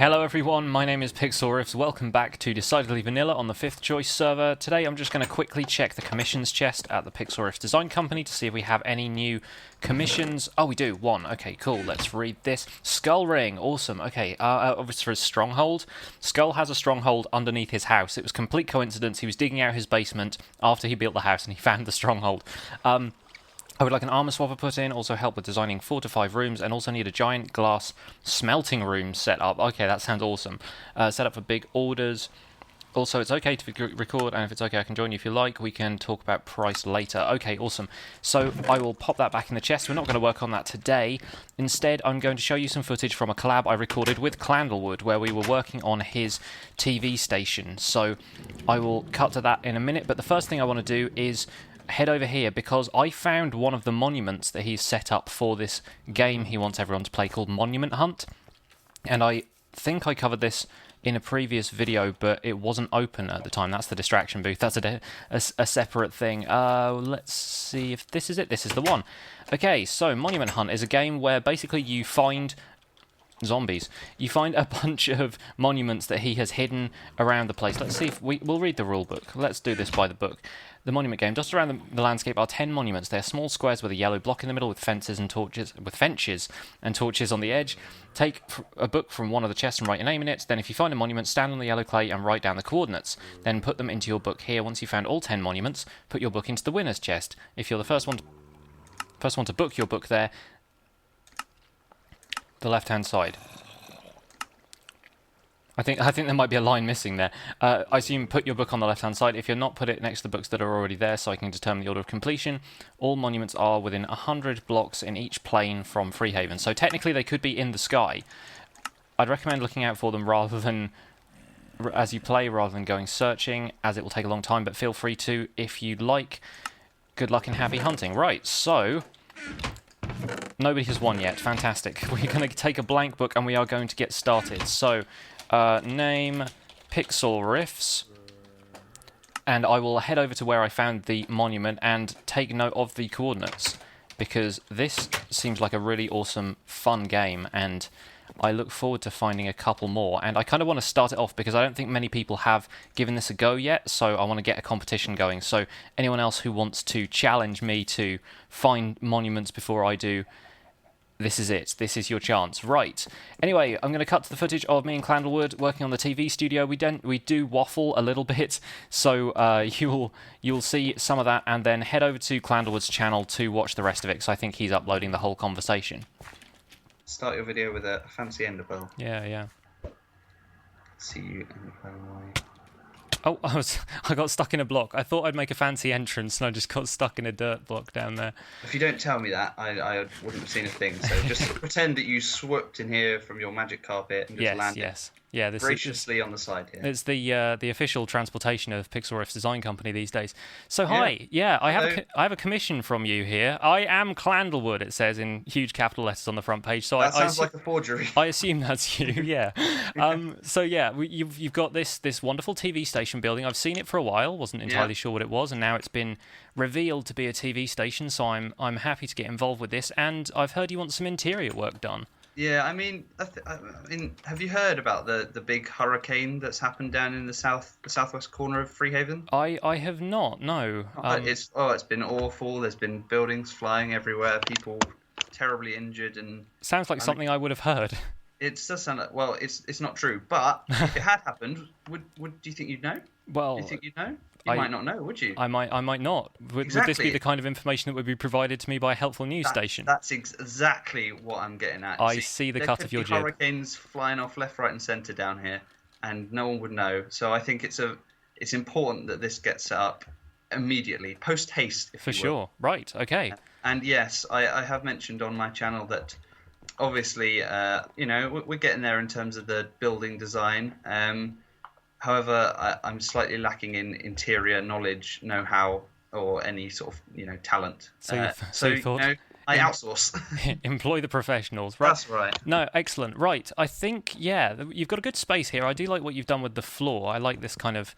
Hello everyone, my name is Pixlriffs. Welcome back to Decidedly Vanilla on the 5th Choice server. Today I'm just going to quickly check the commissions chest at the Pixlriffs Design Company to see if we have any new commissions. Oh, we do. One. Okay, cool. Let's read this. Skull Ring. Awesome. Okay, obviously for his stronghold. Skull has a stronghold underneath his house. It was complete coincidence. He was digging out his basement after he built the house and he found the stronghold. I would like an armor swapper put in, also help with designing 4 to 5 rooms, and also need a giant glass smelting room set up. Okay, that sounds awesome. Set up for big orders. Also, it's okay to record, and if it's okay, I can join you if you like. We can talk about price later. Okay, awesome. So I will pop that back in the chest. We're not going to work on that today. Instead, I'm going to show you some footage from a collab I recorded with Clandlewood, where we were working on his TV station. So I will cut to that in a minute, but the first thing I want to do is head over here because I found one of the monuments that he's set up for this game he wants everyone to play called Monument Hunt, and I think I covered this in a previous video, but it wasn't open at the time. That's the distraction booth. That's a separate thing. Let's see if this is it. This is the one. Okay, so Monument Hunt is a game where basically you find zombies. You find a bunch of monuments that he has hidden around the place. Let's see if we'll read the rule book. Let's do this by the book. The monument game. Just around the landscape are 10 monuments. They are small squares with a yellow block in the middle, with fences and torches, and torches on the edge. Take a book from one of the chests and write your name in it. Then, if you find a monument, stand on the yellow clay and write down the coordinates. Then put them into your book here. Once you've found all 10 monuments, put your book into the winner's chest. If you're the first one to book your book there, the left-hand side. I think there might be a line missing there. I assume put your book on the left-hand side. If you're not, put it next to the books that are already there so I can determine the order of completion. All monuments are within 100 blocks in each plane from Freehaven. So technically they could be in the sky. I'd recommend looking out for them rather than as you play, rather than going searching, as it will take a long time, but feel free to if you'd like. Good luck and happy hunting. Right, so nobody has won yet. Fantastic. We're going to take a blank book and we are going to get started. So name Pixlriffs, and I will head over to where I found the monument and take note of the coordinates, because this seems like a really awesome, fun game, and I look forward to finding a couple more. And I kind of want to start it off because I don't think many people have given this a go yet, so I want to get a competition going. So anyone else who wants to challenge me to find monuments before I do, this is it. This is your chance. Right. Anyway, I'm going to cut to the footage of me and Clandlewood working on the TV studio. We do waffle a little bit, so you'll see some of that, and then head over to Clandlewood's channel to watch the rest of it, because I think he's uploading the whole conversation. Start your video with a fancy ender pearl. Yeah. See you ender pearl away. Oh, I got stuck in a block. I thought I'd make a fancy entrance, and I just got stuck in a dirt block down there. If you don't tell me that, I wouldn't have seen a thing. So just pretend that you swooped in here from your magic carpet and just landed. Yes. Yeah, this graciously on the side here. It's the official transportation of Pixlriffs Design Company these days. So hi, I have a commission from you here. I am Clandlewood, it says in huge capital letters on the front page. So that sounds like a forgery. I assume that's you. Yeah. So yeah, you've got this wonderful TV station building. I've seen it for a while. Wasn't entirely sure what it was, and now it's been revealed to be a TV station. So I'm happy to get involved with this. And I've heard you want some interior work done. Yeah, I mean, have you heard about the big hurricane that's happened down in the southwest corner of Freehaven? I have not. No. It's been awful. There's been buildings flying everywhere. People terribly injured, and sounds like something I would have heard. It does sound like, well, it's not true. But if it had happened, do you think you'd know? Well, do you think you'd know? You might not know, would you? I might not. Would this be the kind of information that would be provided to me by a helpful news station? That's exactly what I'm getting at. I see the cut of your jib. There could be hurricanes flying off left, right, and centre down here, and no one would know. So I think it's important that this gets set up immediately, post haste. For sure. Right. Okay. And yes, I have mentioned on my channel that obviously, we're getting there in terms of the building design. However, I'm slightly lacking in interior knowledge, know-how, or any sort of talent. So you thought? I outsource. Employ the professionals, right? That's right. No, excellent. Right, I think, yeah, you've got a good space here. I do like what you've done with the floor. I like this kind of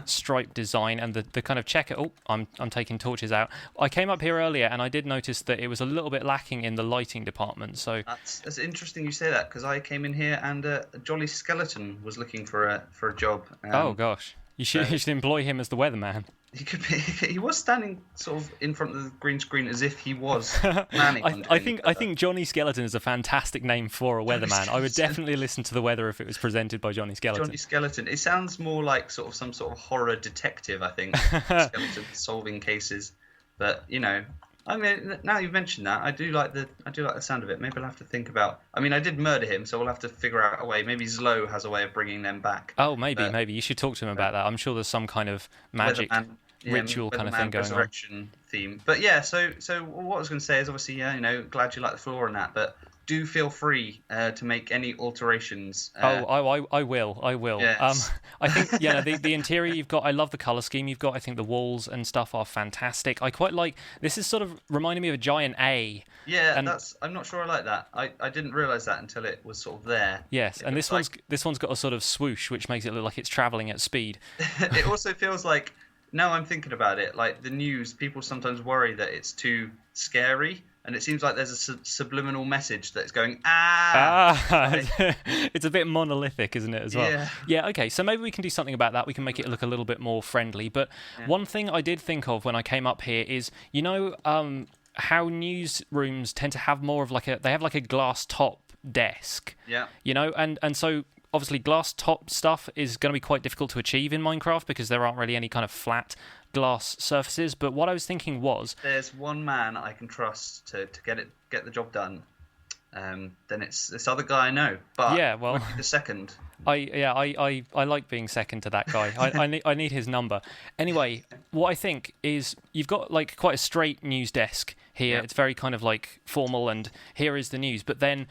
stripe design and the kind of checker. Oh, I'm taking torches out. I came up here earlier and I did notice that it was a little bit lacking in the lighting department. So that's interesting you say that, because I came in here and a jolly skeleton was looking for a job. Oh gosh, you should employ him as the weatherman. He could be. He was standing sort of in front of the green screen as if he was manning. I think Johnny Skeleton is a fantastic name for a weatherman. I would definitely listen to the weather if it was presented by Johnny Skeleton. Johnny Skeleton. It sounds more like sort of some sort of horror detective. I think skeleton solving cases. But I mean, now you've mentioned that, I do like the sound of it. Maybe I'll have to think about. I mean, I did murder him, so we'll have to figure out a way. Maybe Zlo has a way of bringing them back. Oh, maybe you should talk to him about that. I'm sure there's some kind of magic ritual kind of thing going resurrection theme. But yeah, so what I was going to say is obviously, glad you like the floor and that, but do feel free to make any alterations. I will. Yes. I think the interior you've got. I love the color scheme you've got. I think the walls and stuff are fantastic. I quite like this. Is sort of reminding me of a giant A. Yeah, I'm not sure I like that. I didn't realize that until it was sort of there. Yes, and this one's got a sort of swoosh, which makes it look like it's traveling at speed. It also feels like, now I'm thinking about it, like the news, people sometimes worry that it's too scary, and it seems like there's a subliminal message that's going, It's a bit monolithic, isn't it, as well? Yeah, okay, so maybe we can do something about that. We can make it look a little bit more friendly. But one thing I did think of when I came up here is, how newsrooms tend to have more of they have like a glass top desk. Yeah. And so obviously glass top stuff is going to be quite difficult to achieve in Minecraft because there aren't really any kind of flat glass surfaces. But what I was thinking was, there's one man I can trust to get the job done. Then it's this other guy I know. But yeah, well, would be the second. I like being second to that guy. I need his number. Anyway, what I think is you've got like quite a straight news desk here. It's very kind of like formal, and here is the news. But then,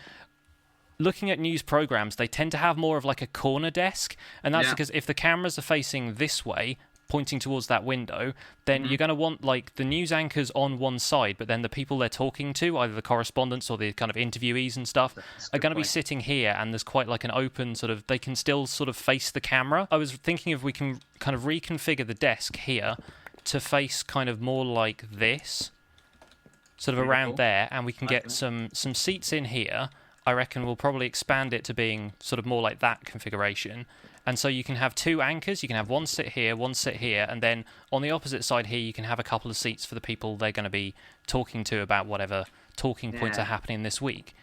looking at news programs, they tend to have more of like a corner desk, and that's because if the cameras are facing this way, pointing towards that window, then you're going to want like the news anchors on one side, but then the people they're talking to, either the correspondents or the kind of interviewees and stuff, are going to be sitting here, and there's quite like an open sort of, they can still sort of face the camera. I was thinking if we can kind of reconfigure the desk here to face kind of more like this, sort of around there, and we can get some seats in here. I reckon we'll probably expand it to being sort of more like that configuration. And so you can have two anchors. You can have one sit here, and then on the opposite side here, you can have a couple of seats for the people they're going to be talking to about whatever talking points are happening this week.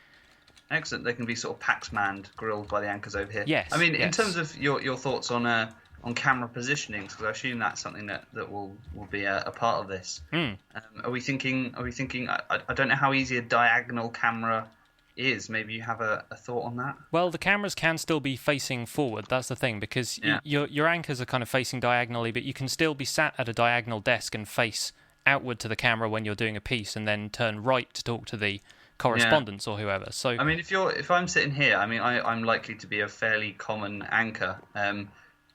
Excellent. They can be sort of Pax-manned, grilled by the anchors over here. Yes. I mean, in terms of your thoughts on camera positioning, because I assume that's something that will be a part of this. Are we thinking? I don't know how easy a diagonal camera is. Maybe you have a thought on that? Well, the cameras can still be facing forward. That's the thing, because your anchors are kind of facing diagonally, but you can still be sat at a diagonal desk and face outward to the camera when you're doing a piece, and then turn right to talk to the correspondents or whoever. So I mean, if I'm sitting here, I mean, I'm likely to be a fairly common anchor.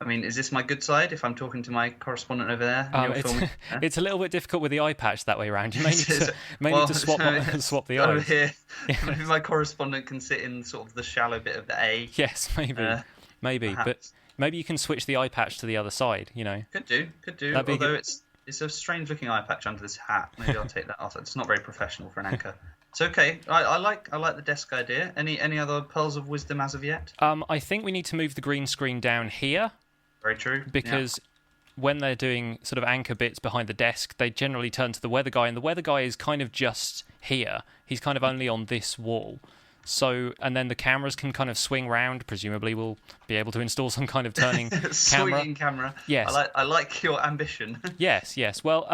I mean, is this my good side if I'm talking to my correspondent over there? It's a little bit difficult with the eye patch that way around. You may need to swap the eyes. Here. Maybe my correspondent can sit in sort of the shallow bit of the A. Yes, maybe. Perhaps. But maybe you can switch the eye patch to the other side. Could do. Although it's a strange looking eye patch under this hat. Maybe I'll take that off. It's not very professional for an anchor. It's okay. I like the desk idea. Any other pearls of wisdom as of yet? I think we need to move the green screen down here. Very true. Because when they're doing sort of anchor bits behind the desk, they generally turn to the weather guy, and the weather guy is kind of just here. He's kind of only on this wall. So, and then the cameras can kind of swing round. Presumably, we'll be able to install some kind of turning camera. Swinging camera. Yes. I like your ambition. Yes. Well,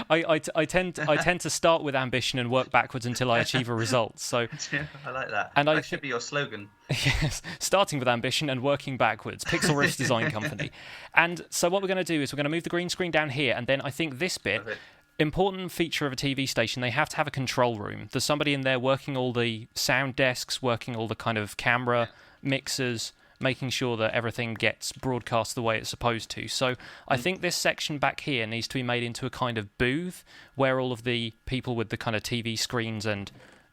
I tend to start with ambition and work backwards until I achieve a result. So yeah, I like that. And that should be your slogan. Yes, starting with ambition and working backwards. Pixlriffs Design Company. And so what we're going to do is we're going to move the green screen down here, and then I think this bit. Important feature of a TV station, they have to have a control room. There's somebody in there working all the sound desks, working all the kind of camera mixers, making sure that everything gets broadcast the way it's supposed to. So I think this section back here needs to be made into a kind of booth where all of the people with the kind of TV screens and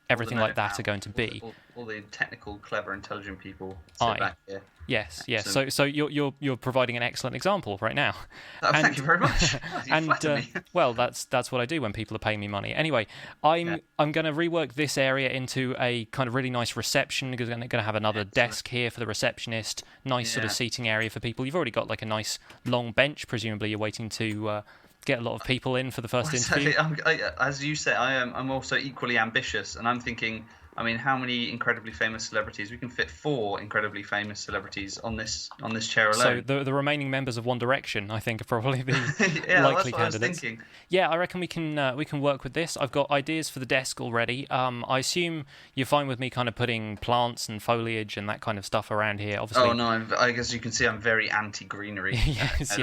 everything like that are going to be. All the technical, clever, intelligent people sit back here. Yes. So you're providing an excellent example right now. Thank you very much. Well, that's what I do when people are paying me money. Anyway, I'm going to rework this area into a kind of really nice reception, because I'm going to have another desk here for the receptionist, nice sort of seating area for people. You've already got like a nice long bench. Presumably, you're waiting to get a lot of people in for the first interview. As you say, I'm also equally ambitious, and I'm thinking, I mean, how many incredibly famous celebrities? We can fit 4 incredibly famous celebrities on this chair alone. So the remaining members of One Direction, I think, are probably the yeah, likely that's what candidates. I was thinking. Yeah, I reckon we can work with this. I've got ideas for the desk already. I assume you're fine with me kind of putting plants and foliage and that kind of stuff around here. Obviously. Oh no, I guess you can see I'm very anti-greenery. yes.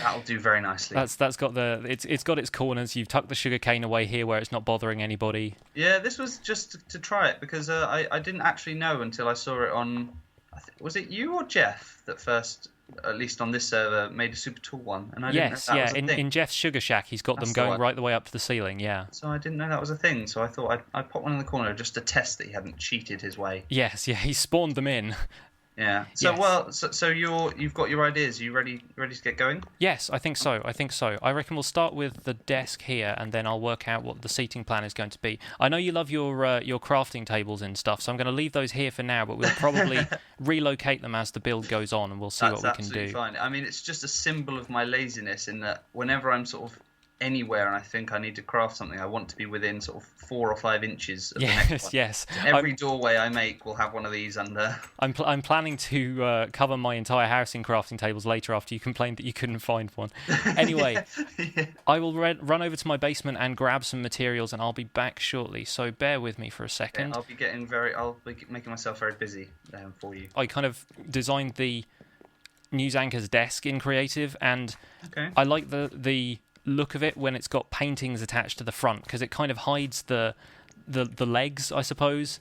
That'll do very nicely. That's got it's got its corners. You've tucked the sugarcane away here where it's not bothering anybody. Yeah, this was just to try it, because I didn't actually know until I saw it on. Was it you or Jeff that first, at least on this server, made a super tall one? And I didn't know that was a thing. In Jeff's Sugar Shack, he's got them going right the way up to the ceiling. Yeah. So I didn't know that was a thing. So I thought I'd pop one in the corner just to test that he hadn't cheated his way. Yes, yeah, he spawned them in. Yeah. So yes. so you've got your ideas. Are you ready to get going? Yes, I think so. I reckon we'll start with the desk here, and then I'll work out what the seating plan is going to be. I know you love your crafting tables and stuff, so I'm going to leave those here for now, but we'll probably relocate them as the build goes on, and we'll see what we can do. That's absolutely fine. I mean, it's just a symbol of my laziness in that whenever I'm sort of anywhere and I think I need to craft something, I want to be within sort of 4 or 5 inches of the next one. Yes. Every doorway I make will have one of these under. I'm planning to cover my entire house in crafting tables later after you complained that you couldn't find one. Anyway, yeah. I will run over to my basement and grab some materials, and I'll be back shortly. So bear with me for a second. Yeah, I'll be making myself very busy for you. I kind of designed the news anchor's desk in Creative, and I like the look of it when it's got paintings attached to the front, because it kind of hides the legs, I suppose.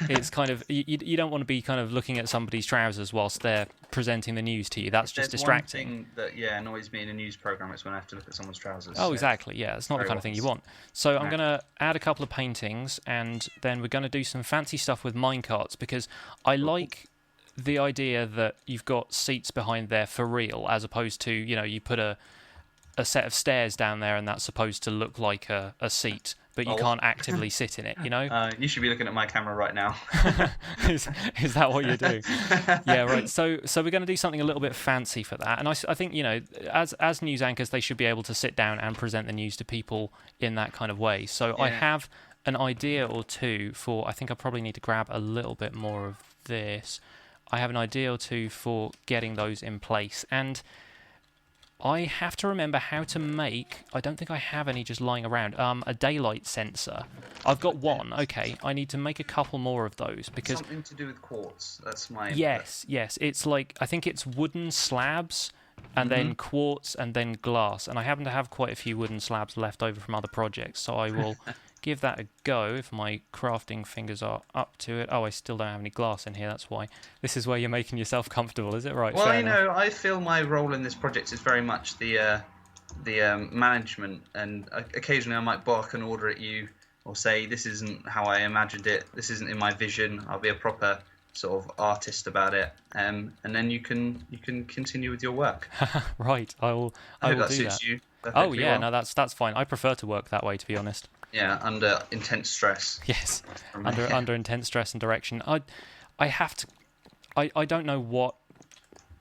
It's kind of you don't want to be kind of looking at somebody's trousers whilst they're presenting the news to you. That's just distracting. One thing that annoys me in a news program is when I have to look at someone's trousers. Oh, exactly. Yeah, it's not the kind of thing you want. So I'm going to add a couple of paintings, and then we're going to do some fancy stuff with minecarts, because I like the idea that you've got seats behind there for real, as opposed to, you put a set of stairs down there and that's supposed to look like a seat, but you can't actively sit in it, You should be looking at my camera right now. Is that what you're doing? Yeah, right. So we're going to do something a little bit fancy for that. And I think, as news anchors, they should be able to sit down and present the news to people in that kind of way. So I have an idea or two for, I think I probably need to grab a little bit more of this. I have an idea or two for getting those in place. And I have to remember how to make, I don't think I have any just lying around, a daylight sensor. I've got one, okay. I need to make a couple more of those, because something to do with quartz. That's my Yes. It's like, I think it's wooden slabs, and then quartz, and then glass. And I happen to have quite a few wooden slabs left over from other projects, so I will give that a go if my crafting fingers are up to it. Oh, I still don't have any glass in here, that's why. This is where you're making yourself comfortable, is it? Right. Well, I feel my role in this project is very much the management, and occasionally I might bark an order at you or say, this isn't how I imagined it, this isn't in my vision. I'll be a proper sort of artist about it, and then you can continue with your work. Right, I will do that. Suits you. Oh yeah, well. No, that's fine. I prefer to work that way, to be honest. Yeah, under intense stress. Yes, under intense stress and direction. I have to. I don't know what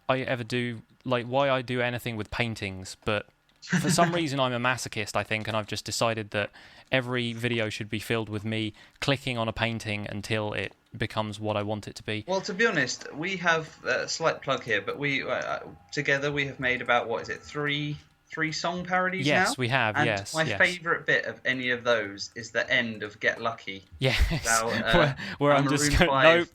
I ever do, like why I do anything with paintings, but for some reason I'm a masochist, I think, and I've just decided that every video should be filled with me clicking on a painting until it becomes what I want it to be. Well, to be honest, we have a slight plug here, but we together we have made about, what is it, three song parodies now? Yes, we have, and yes. my favourite bit of any of those is the end of Get Lucky. Yes, Now, where I'm just going,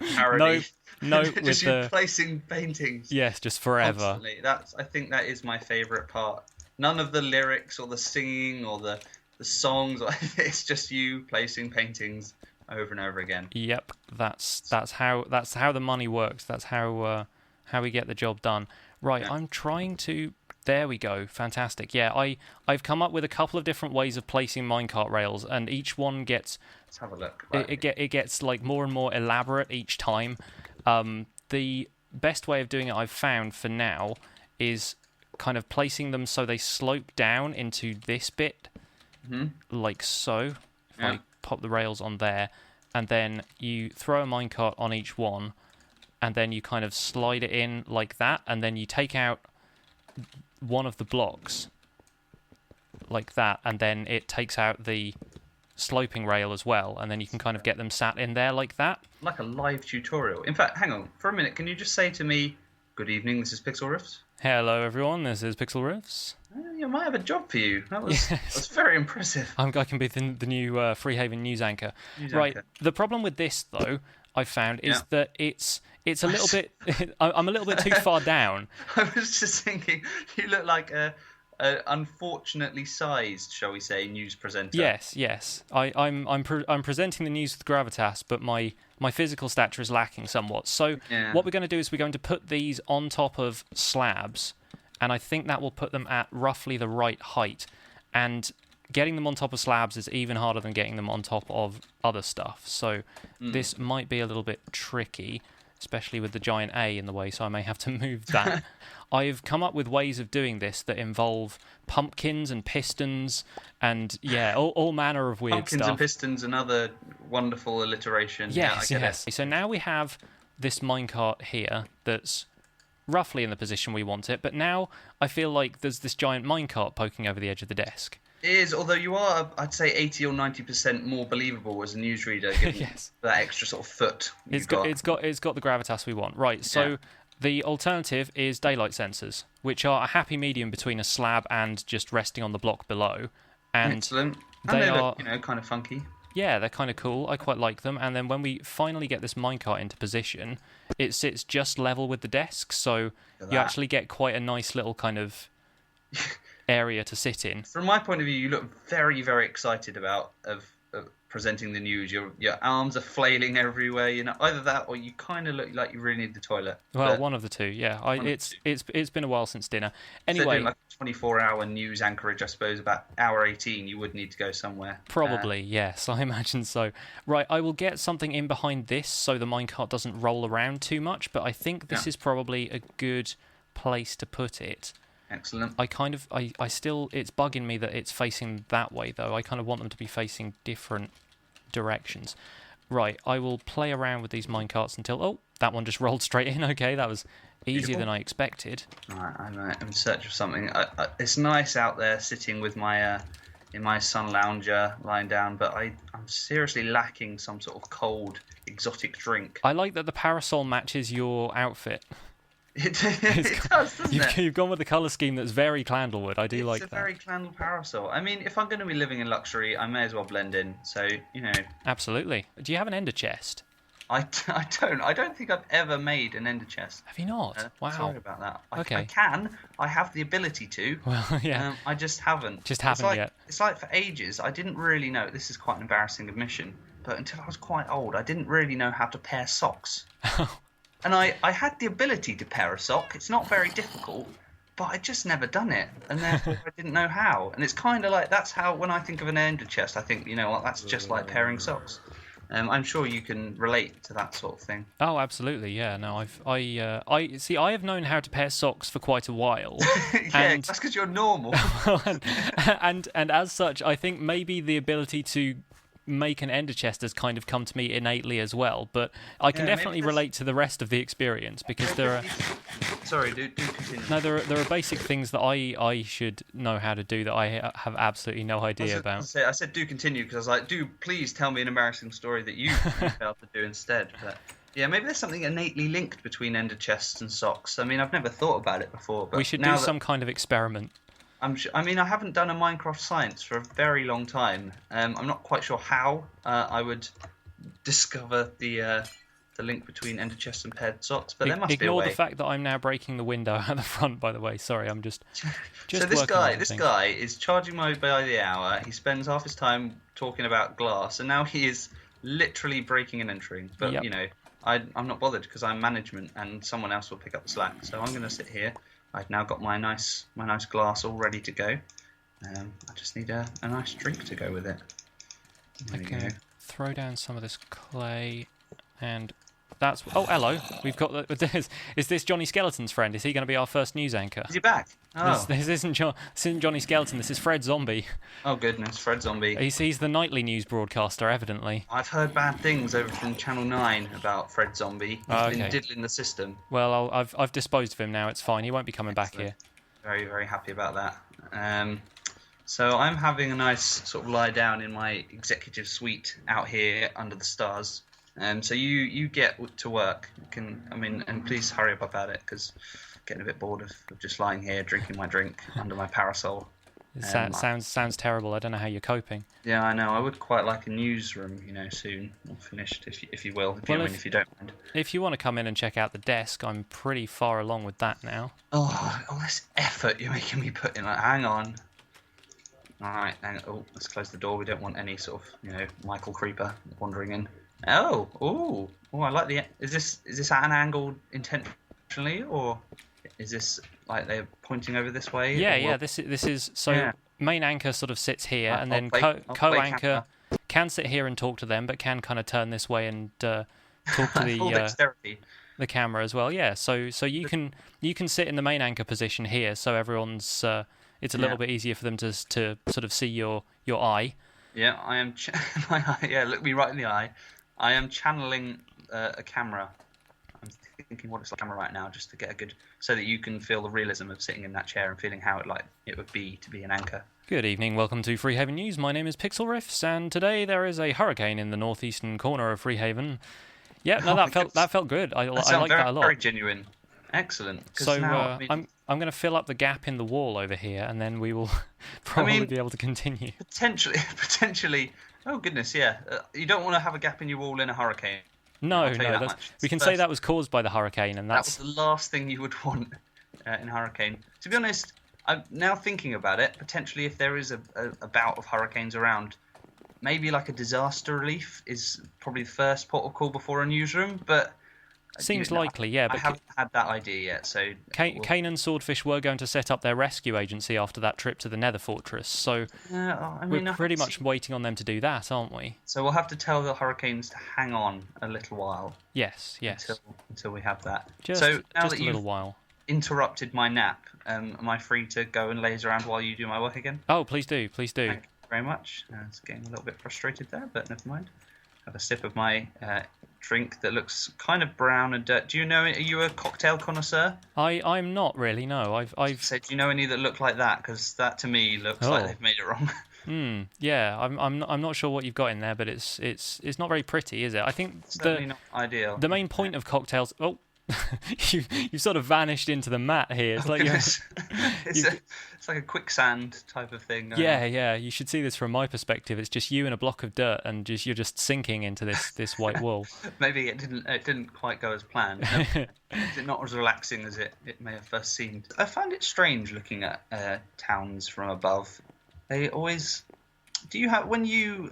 nope, just you placing paintings. Yes, just forever. Constantly. I think that is my favourite part. None of the lyrics or the singing or the songs, it's just you placing paintings over and over again. Yep, that's how the money works. That's how how we get the job done. Right, Yeah. I'm trying to... There we go. Fantastic. Yeah, I've come up with a couple of different ways of placing minecart rails, and each one gets... Let's have a look. It gets like more and more elaborate each time. The best way of doing it I've found for now is kind of placing them so they slope down into this bit, like so. If I pop the rails on there, and then you throw a minecart on each one, and then you kind of slide it in like that, and then you take out one of the blocks like that, and then it takes out the sloping rail as well, and then you can kind of get them sat in there like that. Like a live tutorial. In fact, hang on for a minute. Can you just say to me, "Good evening, this is Pixlriffs"? Hello everyone, this is Pixlriffs. I might have a job for you. That's very impressive. I can be the new Freehaven news anchor. Right. The problem with this, though, I found is that it's a little bit. I'm a little bit too far down. I was just thinking, you look like a unfortunately sized, shall we say, news presenter. Yes. I'm presenting the news with gravitas, but my physical stature is lacking somewhat. So what we're going to do is we're going to put these on top of slabs, and I think that will put them at roughly the right height. And getting them on top of slabs is even harder than getting them on top of other stuff. So this might be a little bit tricky, especially with the giant A in the way, so I may have to move that. I've come up with ways of doing this that involve pumpkins and pistons and, all manner of weird pumpkins stuff. And pistons, another wonderful alliteration. Yes. So now we have this minecart here that's roughly in the position we want it, but now I feel like there's this giant minecart poking over the edge of the desk. It is, although you are, I'd say, 80 or 90% more believable as a newsreader, given that extra sort of foot. It's got the gravitas we want, right? So the alternative is daylight sensors, which are a happy medium between a slab and just resting on the block below. And excellent. And they look, kind of funky. Yeah, they're kind of cool. I quite like them. And then when we finally get this minecart into position, it sits just level with the desk, so you actually get quite a nice little kind of area to sit in. From my point of view, you look very, very excited about presenting the news. Your arms are flailing everywhere. Either that or you kind of look like you really need the toilet. Well, one of the two. Yeah, it's been a while since dinner. Anyway, doing like a 24-hour news anchorage, I suppose about hour 18, you would need to go somewhere. Probably, yes, I imagine so. Right, I will get something in behind this so the minecart doesn't roll around too much. But I think this is probably a good place to put it. Excellent. I still, it's bugging me that it's facing that way, though. I kind of want them to be facing different directions. Right, I will play around with these minecarts until... Oh, that one just rolled straight in. Okay, that was easier than I expected. Right, I'm in search of something. It's nice out there sitting with my in my sun lounger, lying down, but I'm seriously lacking some sort of cold, exotic drink. I like that the parasol matches your outfit. It does, doesn't it? You've gone with the colour scheme that's very Clandlewood. I do like that. It's a very Clandle parasol. I mean, if I'm going to be living in luxury, I may as well blend in. So, Absolutely. Do you have an ender chest? I don't. I don't think I've ever made an ender chest. Have you not? Wow. Sorry about that. Okay. I can. I have the ability to. Well, yeah. I just haven't. Yet. It's like for ages, I didn't really know. This is quite an embarrassing admission. But until I was quite old, I didn't really know how to pair socks. And I had the ability to pair a sock. It's not very difficult, but I just never done it, and therefore I didn't know how. And it's kind of like that's how when I think of an ender chest, I think that's just like pairing socks. I'm sure you can relate to that sort of thing. Oh, absolutely, yeah. No, I see. I have known how to pair socks for quite a while. That's because you're normal. and as such, I think maybe the ability to make an ender chest has kind of come to me innately as well, but I can definitely relate to the rest of the experience because there are... Sorry, do continue. No, there are basic things that I should know how to do that I have absolutely no idea about. I said do continue because I was like, do please tell me an embarrassing story that you failed to do instead. But yeah, maybe there's something innately linked between ender chests and socks. I mean, I've never thought about it before. But we should do some kind of experiment. I haven't done a Minecraft science for a very long time. I'm not quite sure how I would discover the link between ender chests and paired socks, but there must be a way. Ignore the fact that I'm now breaking the window at the front, by the way. Sorry, I'm just so this guy is charging my by the hour. He spends half his time talking about glass, and now he is literally breaking and entering. But I'm not bothered because I'm management and someone else will pick up the slack. So I'm going to sit here. I've now got my nice glass all ready to go. I just need a nice drink to go with it. There we go. Throw down some of this clay, and that's... Oh, hello. We've got... Is this Johnny Skeleton's friend? Is he going to be our first news anchor? Is he back? Oh. This isn't Johnny Skeleton. This is Fred Zombie. Oh, goodness. Fred Zombie. He's the nightly news broadcaster, evidently. I've heard bad things over from Channel 9 about Fred Zombie. He's been diddling the system. Well, I've disposed of him now. It's fine. He won't be coming back here. Very, very happy about that. So I'm having a nice sort of lie down in my executive suite out here under the stars. So you get to work. And please hurry up about it because I'm getting a bit bored of just lying here drinking my drink under my parasol. Sounds terrible. I don't know how you're coping. Yeah, I know. I would quite like a newsroom, soon or finished, if you will. If you don't mind. If you want to come in and check out the desk, I'm pretty far along with that now. Oh, all this effort you're making me put in. Like, hang on. All right, let's close the door. We don't want any sort of, Michael Creeper wandering in. Oh, I like the... Is this at an angle intentionally, or is this like they're pointing over this way? Yeah. This is so. Yeah. Main anchor sort of sits here, and then co-anchor can sit here and talk to them, but can kind of turn this way and talk to the camera as well. Yeah. So you can sit in the main anchor position here, so everyone's. It's a little bit easier for them to sort of see your eye. Yeah, I am. My eye. Yeah, look me right in the eye. I am channeling a camera. I'm thinking what it's like camera right now, just to get a good, so that you can feel the realism of sitting in that chair and feeling how it would be to be an anchor. Good evening, welcome to Freehaven News. My name is Pixlriffs, and today there is a hurricane in the northeastern corner of Freehaven. Yeah, no, that felt good. I like that a lot. Very genuine. Excellent. So I'm going to fill up the gap in the wall over here, and then we will probably be able to continue. Potentially. Oh goodness, yeah. You don't want to have a gap in your wall in a hurricane. No. We can say that was caused by the hurricane, and that was the last thing you would want in a hurricane. To be honest, I'm now thinking about it. Potentially, if there is a bout of hurricanes around, maybe like a disaster relief is probably the first port of call before a newsroom, but. Seems likely, yeah. But I haven't had that idea yet, so... Kane and Swordfish were going to set up their rescue agency after that trip to the Nether Fortress, so we're pretty much waiting on them to do that, aren't we? So we'll have to tell the hurricanes to hang on a little while. Yes. Until we have that. Just a little while. Interrupted my nap, am I free to go and laze around while you do my work again? Oh, please do. Thank you very much. It's getting a little bit frustrated there, but never mind. Have a sip of my drink that looks kind of brown and dirt. Do you know? Are you a cocktail connoisseur? I'm not really. No, I've said. Do you know any that look like that? Because that to me looks like they've made it wrong. Yeah, I'm not sure what you've got in there, but it's not very pretty, is it? I think certainly not ideal. The main point of cocktails. Oh. you sort of vanished into the mat here. It's like it's like a quicksand type of thing. Yeah. You should see this from my perspective. It's just you and a block of dirt, and you're just sinking into this white wall. Maybe it didn't quite go as planned. No, it's not as relaxing as it may have first seemed. I find it strange looking at towns from above. They always. Do you have when you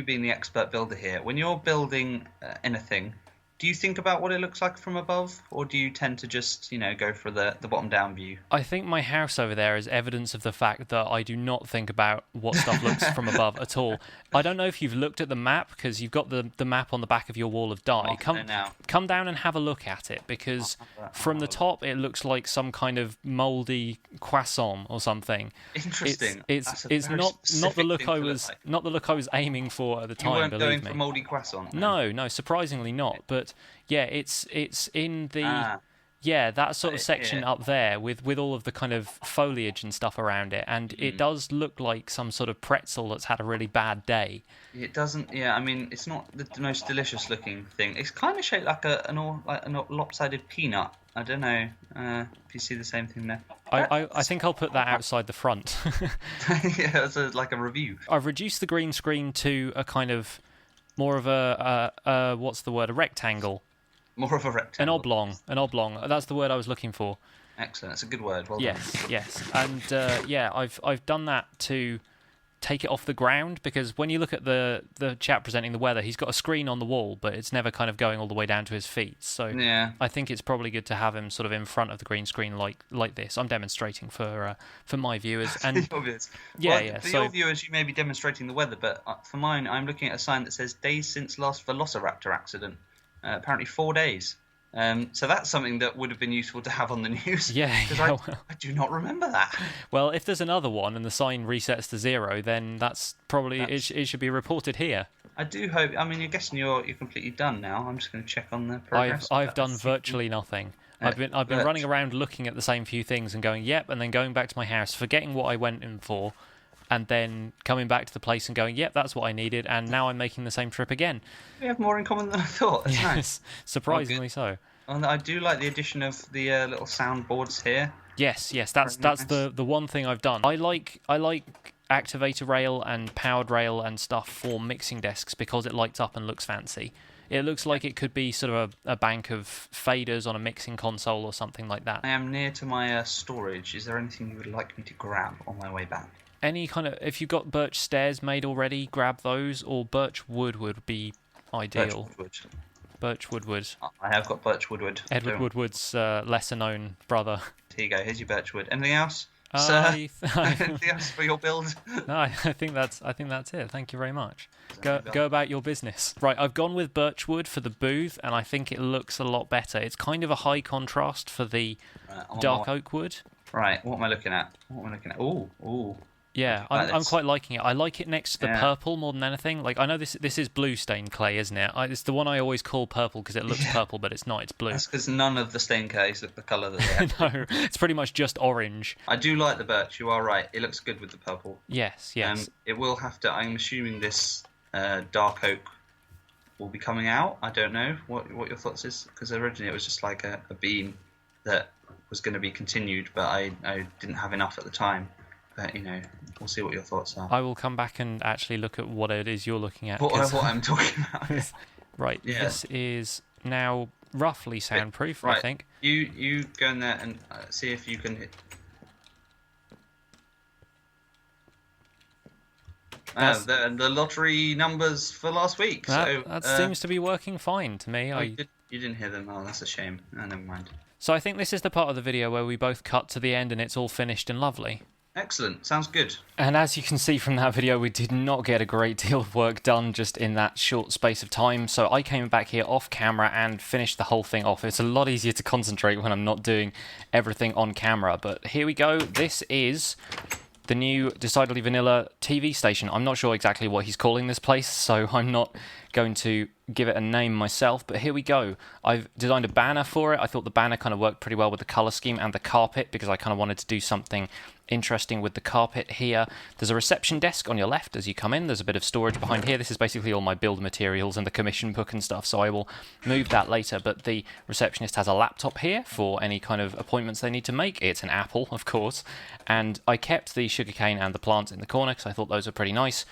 being the expert builder here, when you're building anything? Do you think about what it looks like from above, or do you tend to just, go for the bottom-down view? I think my house over there is evidence of the fact that I do not think about what stuff looks from above at all. I don't know if you've looked at the map, because you've got the map on the back of your wall of dye. Come down and have a look at it, because from the top it looks like some kind of mouldy croissant or something. Interesting. It's not the look I was aiming for at the time. You weren't going for mouldy croissant? No, surprisingly not. But yeah, it's in the that sort of section up there with all of the kind of foliage and stuff around it, and it does look like some sort of pretzel that's had a really bad day. It doesn't. Yeah, I mean, it's not the most delicious looking thing. It's kind of shaped like a lopsided peanut. I don't know if you see the same thing there. I think I'll put that outside the front. Yeah, it's like a review. I've reduced the green screen to a kind of more of a what's the word? A rectangle. More of a rectangle. An oblong. That's the word I was looking for. Excellent. That's a good word. Well done. Yes. And I've done that to take it off the ground, because when you look at the chap presenting the weather, he's got a screen on the wall, but it's never kind of going all the way down to his feet. So Yeah. I think it's probably good to have him sort of in front of the green screen like this. I'm demonstrating for my viewers, and Obvious. yeah, Well, yeah. for So your viewers, you may be demonstrating the weather, but for mine, I'm looking at a sign that says days since last Velociraptor accident. Apparently 4 days. So that's something that would have been useful to have on the news. yeah, Because yeah, I do not remember that. well, if there's another one and the sign resets to 0, then that's probably it should be reported here. I do hope. I mean, you're guessing you're completely done now. I'm just going to check on the progress. I've done virtually nothing. I've been running around looking at the same few things and going yep, and then going back to my house, forgetting what I went in for, and then coming back to the place and going yep, that's what I needed, and now I'm making the same trip again. We have more in common than I thought. That's nice. Surprisingly so. And I do like the addition of the little soundboards here. Yes, that's the one thing I've done. I like activator rail and powered rail and stuff for mixing desks because it lights up and looks fancy. It looks like it could be sort of a bank of faders on a mixing console or something like that. I am near to my storage. Is there anything you would like me to grab on my way back? Any kind of, if you've got birch stairs made already, grab those, or birch wood would be ideal. Birch wood. I have got birch woodwood. Edward Woodward's lesser known brother. Here you go. Here's your birch wood. Anything else, sir? Anything else for your build? No, I think that's it. Thank you very much. Go about your business. Right, I've gone with birchwood for the booth, and I think it looks a lot better. It's kind of a high contrast for the dark oak wood. Right, what am I looking at? Ooh. Yeah, I'm quite liking it. I like it next to the purple more than anything. Like, I know this is blue stained clay, isn't it? It's the one I always call purple because it looks purple, but it's not. It's blue. That's because none of the stained clays look the colour that they have. No, it's pretty much just orange. I do like the birch. You are right. It looks good with the purple. Yes. It will have to. I'm assuming this dark oak will be coming out. I don't know what your thoughts is, because originally it was just like a beam that was going to be continued, but I didn't have enough at the time. But, we'll see what your thoughts are. I will come back and actually look at what it is you're looking at. What I'm talking about. Right, yeah. This is now roughly soundproof, right. I think. You go in there and see if you can hit. The lottery numbers for last week. That seems to be working fine to me. You didn't hear them. Oh, that's a shame. Oh, never mind. So I think this is the part of the video where we both cut to the end and it's all finished and lovely. Excellent. Sounds good. And as you can see from that video, we did not get a great deal of work done just in that short space of time. So I came back here off camera and finished the whole thing off. It's a lot easier to concentrate when I'm not doing everything on camera. But here we go. This is the new Decidedly Vanilla TV station. I'm not sure exactly what he's calling this place, so I'm not going to give it a name myself, but here we go. I've designed a banner for it. I thought the banner kind of worked pretty well with the color scheme and the carpet, because I kind of wanted to do something interesting with the carpet here. There's a reception desk on your left as you come in. There's a bit of storage behind here. This is basically all my build materials and the commission book and stuff, so I will move that later. But the receptionist has a laptop here for any kind of appointments they need to make. It's an Apple, of course, and I kept the sugarcane and the plants in the corner because I thought those were pretty nice.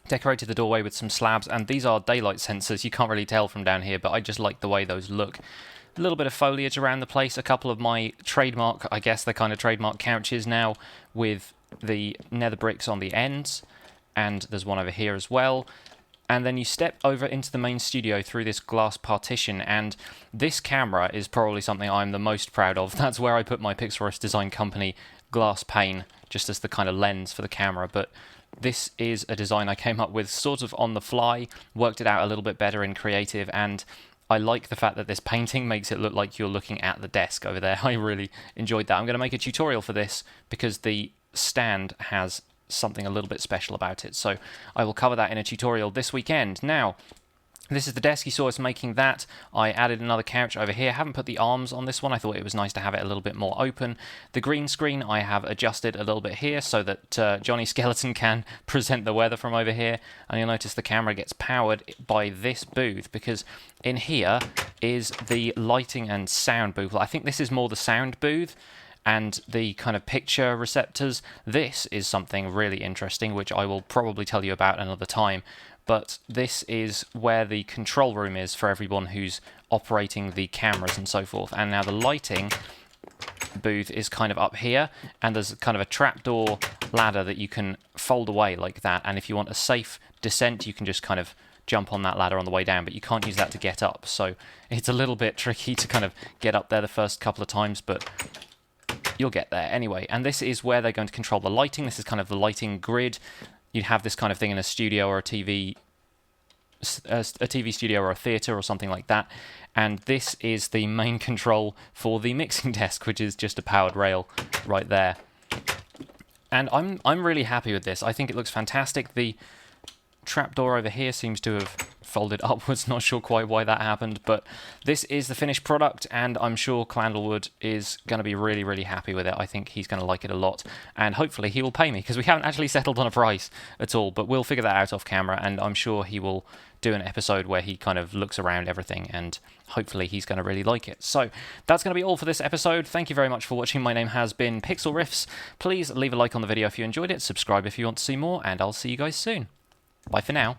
Decorated the doorway with some slabs, and these are daylight sensors. You can't really tell from down here, but I just like the way those look. A little bit of foliage around the place, a couple of my trademark, I guess they're kind of trademark couches now, with the nether bricks on the ends, and there's one over here as well. And then you step over into the main studio through this glass partition, and this camera is probably something I'm the most proud of. That's where I put my Pixlriffs design company glass pane, just as the kind of lens for the camera, but this is a design I came up with sort of on the fly, worked it out a little bit better in creative, and I like the fact that this painting makes it look like you're looking at the desk over there. I really enjoyed that. I'm going to make a tutorial for this because the stand has something a little bit special about it, so I will cover that in a tutorial this weekend. Now, this is the desk. You saw us making that. I added another couch over here. Haven't put the arms on this one. I thought it was nice to have it a little bit more open. The green screen I have adjusted a little bit here so that Johnny Skeleton can present the weather from over here. And you'll notice the camera gets powered by this booth because in here is the lighting and sound booth. I think this is more the sound booth and the kind of picture receptors. This is something really interesting, which I will probably tell you about another time. But this is where the control room is for everyone who's operating the cameras and so forth. And now the lighting booth is kind of up here, and there's kind of a trapdoor ladder that you can fold away like that, and if you want a safe descent, you can just kind of jump on that ladder on the way down, but you can't use that to get up, so it's a little bit tricky to kind of get up there the first couple of times, but you'll get there anyway. And this is where they're going to control the lighting. This is kind of the lighting grid. You'd have this kind of thing in a studio or a TV studio or a theatre or something like that, and this is the main control for the mixing desk, which is just a powered rail right there. And I'm really happy with this. I think it looks fantastic. The trapdoor over here seems to have folded upwards, not sure quite why that happened, but this is the finished product, and I'm sure Clandlewood is going to be really, really happy with it. I think he's going to like it a lot, and hopefully he will pay me, because we haven't actually settled on a price at all, but we'll figure that out off camera, and I'm sure he will do an episode where he kind of looks around everything, and hopefully he's going to really like it. So that's going to be all for this episode. Thank you very much for watching. My name has been Pixlriffs. Please leave a like on the video if you enjoyed it, subscribe if you want to see more, and I'll see you guys soon. Bye for now.